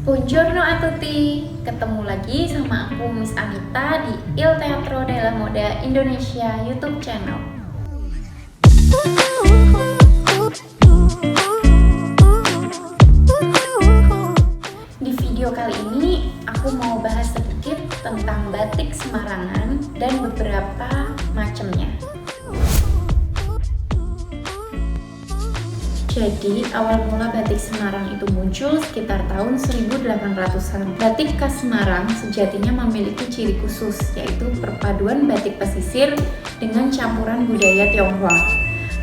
Buongiorno a tutti, ketemu lagi sama aku Miss Anita di Il Teatro della Moda Indonesia YouTube channel. Di video kali ini aku mau bahas sedikit tentang batik Semarangan dan beberapa macamnya. Jadi, awal mula batik Semarang itu muncul sekitar tahun 1800-an. Batik khas Semarang sejatinya memiliki ciri khusus, yaitu perpaduan batik pesisir dengan campuran budaya Tionghoa.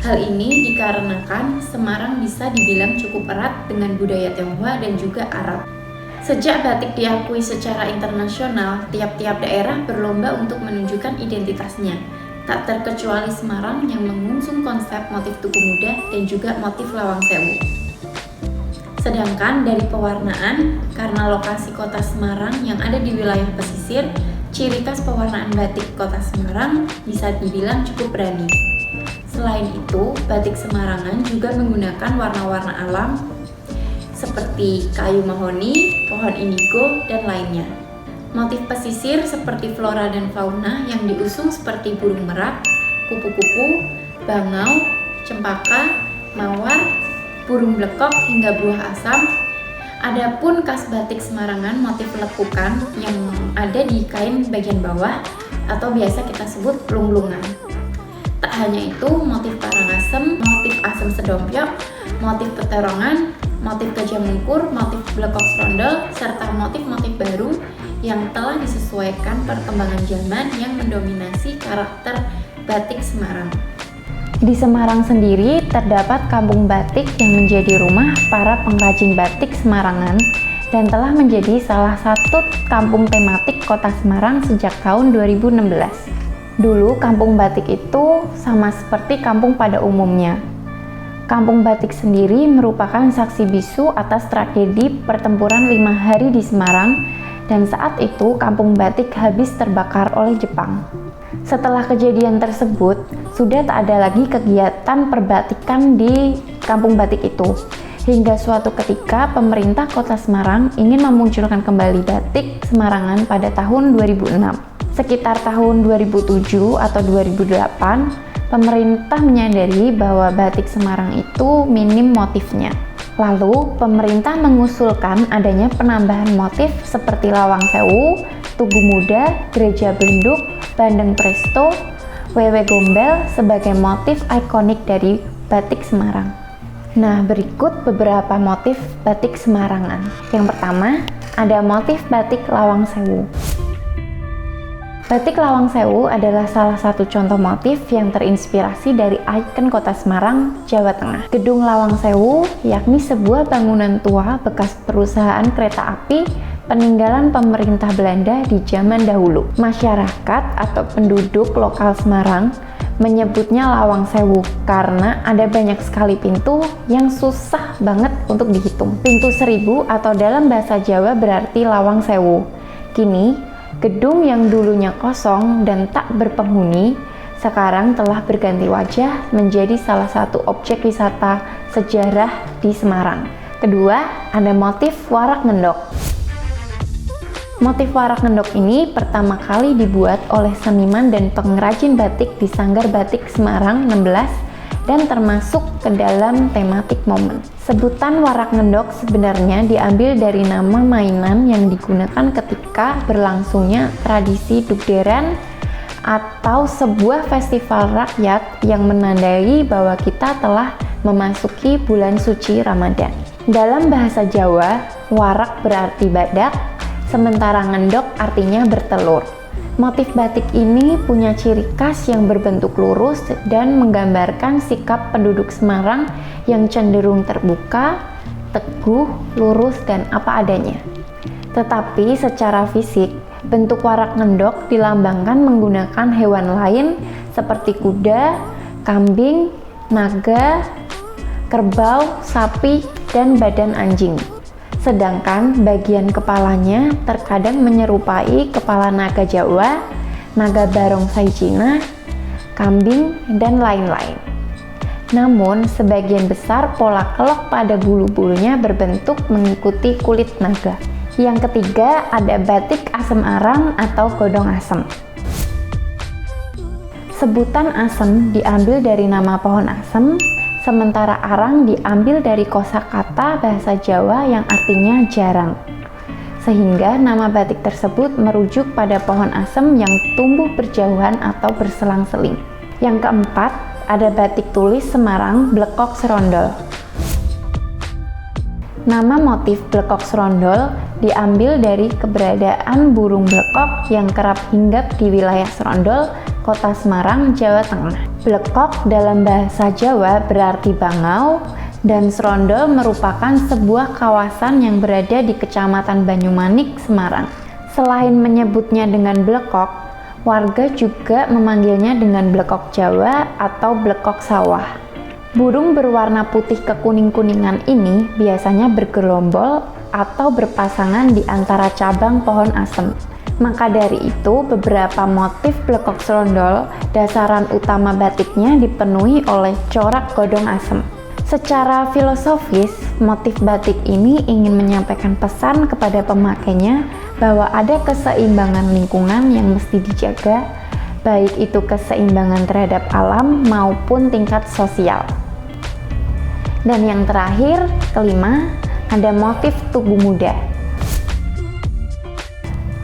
Hal ini dikarenakan Semarang bisa dibilang cukup erat dengan budaya Tionghoa dan juga Arab. Sejak batik diakui secara internasional, tiap-tiap daerah berlomba untuk menunjukkan identitasnya. Tak terkecuali Semarang yang mengusung konsep motif Tugu Muda dan juga motif Lawang Sewu. Sedangkan dari pewarnaan, karena lokasi kota Semarang yang ada di wilayah pesisir, ciri khas pewarnaan batik kota Semarang bisa dibilang cukup berani. Selain itu, batik Semarangan juga menggunakan warna-warna alam seperti kayu mahoni, pohon indigo, dan lainnya. Motif pesisir seperti flora dan fauna yang diusung seperti burung merak, kupu-kupu, bangau, cempaka, mawar, burung blekok hingga buah asam. Adapun khas batik Semarangan motif lekukan yang ada di kain bagian bawah atau biasa kita sebut lung-lungan. Tak hanya itu, motif karangasem, motif asem sedompiok, motif peterongan, motif gajah mungkur, motif blekok serondol, serta motif-motif baru yang telah disesuaikan perkembangan zaman yang mendominasi karakter batik Semarang. Di Semarang sendiri terdapat kampung batik yang menjadi rumah para pengrajin batik Semarangan dan telah menjadi salah satu kampung tematik kota Semarang sejak tahun 2016. Dulu kampung batik itu sama seperti kampung pada umumnya. Kampung batik sendiri merupakan saksi bisu atas tragedi pertempuran 5 hari di Semarang, dan saat itu kampung batik habis terbakar oleh Jepang. Setelah kejadian tersebut, sudah tak ada lagi kegiatan perbatikan di kampung batik itu. Hingga suatu ketika pemerintah kota Semarang ingin memunculkan kembali batik Semarangan pada tahun 2006. Sekitar tahun 2007 atau 2008, pemerintah menyadari bahwa batik Semarang itu minim motifnya. Lalu, pemerintah mengusulkan adanya penambahan motif seperti Lawang Sewu, Tugu Muda, Gereja Belenduk, Bandeng Presto, Wewe Gombel sebagai motif ikonik dari batik Semarang. Nah, berikut beberapa motif batik Semarangan. Yang pertama, ada motif batik Lawang Sewu. Batik Lawang Sewu adalah salah satu contoh motif yang terinspirasi dari ikon kota Semarang, Jawa Tengah. Gedung Lawang Sewu yakni sebuah bangunan tua bekas perusahaan kereta api peninggalan pemerintah Belanda di zaman dahulu. Masyarakat atau penduduk lokal Semarang menyebutnya Lawang Sewu karena ada banyak sekali pintu yang susah banget untuk dihitung. Pintu 1000 atau dalam bahasa Jawa berarti Lawang Sewu. Kini, gedung yang dulunya kosong dan tak berpenghuni sekarang telah berganti wajah menjadi salah satu objek wisata sejarah di Semarang. Kedua, ada motif warak ngendok. Motif warak ngendok ini pertama kali dibuat oleh seniman dan pengrajin batik di Sanggar Batik Semarang 16 dan termasuk ke dalam tematik momen. Sebutan warak ngendok sebenarnya diambil dari nama mainan yang digunakan ketika berlangsungnya tradisi dugderan atau sebuah festival rakyat yang menandai bahwa kita telah memasuki bulan suci Ramadan. Dalam bahasa Jawa, warak berarti badak, sementara ngendok artinya bertelur. Motif batik ini punya ciri khas yang berbentuk lurus dan menggambarkan sikap penduduk Semarang yang cenderung terbuka, teguh, lurus, dan apa adanya. Tetapi secara fisik, bentuk warak ngendok dilambangkan menggunakan hewan lain seperti kuda, kambing, naga, kerbau, sapi, dan badan anjing. Sedangkan bagian kepalanya terkadang menyerupai kepala naga Jawa, naga barongsai Cina, kambing, dan lain-lain. Namun, sebagian besar pola kelok pada bulu-bulunya berbentuk mengikuti kulit naga. Yang ketiga ada batik asem arang atau godong asem. Sebutan asem diambil dari nama pohon asem, sementara arang diambil dari kosakata bahasa Jawa yang artinya jarang. Sehingga nama batik tersebut merujuk pada pohon asem yang tumbuh berjauhan atau berselang-seling. Yang keempat, ada batik tulis Semarang Blekok Serondol. Nama motif blekok serondol diambil dari keberadaan burung blekok yang kerap hinggap di wilayah Serondol, Kota Semarang, Jawa Tengah. Blekok dalam bahasa Jawa berarti bangau, dan Serondol merupakan sebuah kawasan yang berada di Kecamatan Banyumanik, Semarang. Selain menyebutnya dengan blekok, warga juga memanggilnya dengan blekok Jawa atau blekok sawah. Burung berwarna putih kekuning-kuningan ini biasanya bergerombol atau berpasangan di antara cabang pohon asem. Maka dari itu, beberapa motif blekok serondol, dasaran utama batiknya dipenuhi oleh corak godong asem. Secara filosofis, motif batik ini ingin menyampaikan pesan kepada pemakainya bahwa ada keseimbangan lingkungan yang mesti dijaga, baik itu keseimbangan terhadap alam maupun tingkat sosial. Dan yang terakhir, kelima, ada motif Tugu Muda.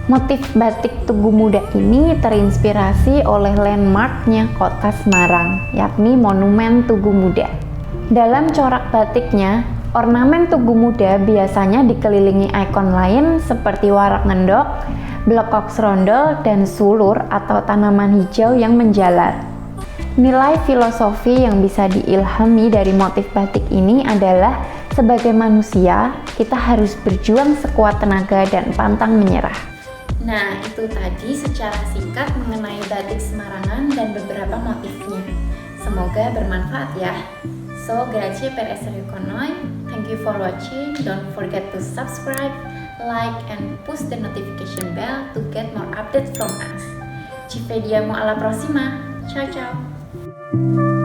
Motif batik Tugu Muda ini terinspirasi oleh landmarknya Kota Semarang, yakni Monumen Tugu Muda. Dalam corak batiknya, ornamen Tugu Muda biasanya dikelilingi ikon lain seperti warak ngendok, blekok serondol, dan sulur atau tanaman hijau yang menjalar. Nilai filosofi yang bisa diilhami dari motif batik ini adalah sebagai manusia, kita harus berjuang sekuat tenaga dan pantang menyerah. Nah, itu tadi secara singkat mengenai batik Semarangan dan beberapa motifnya. Semoga bermanfaat ya. So, grazie per essere con noi. Thank you for watching. Don't forget to subscribe, like, and push the notification bell to get more updates from us. Ci vediamo alla prossima. Ciao ciao.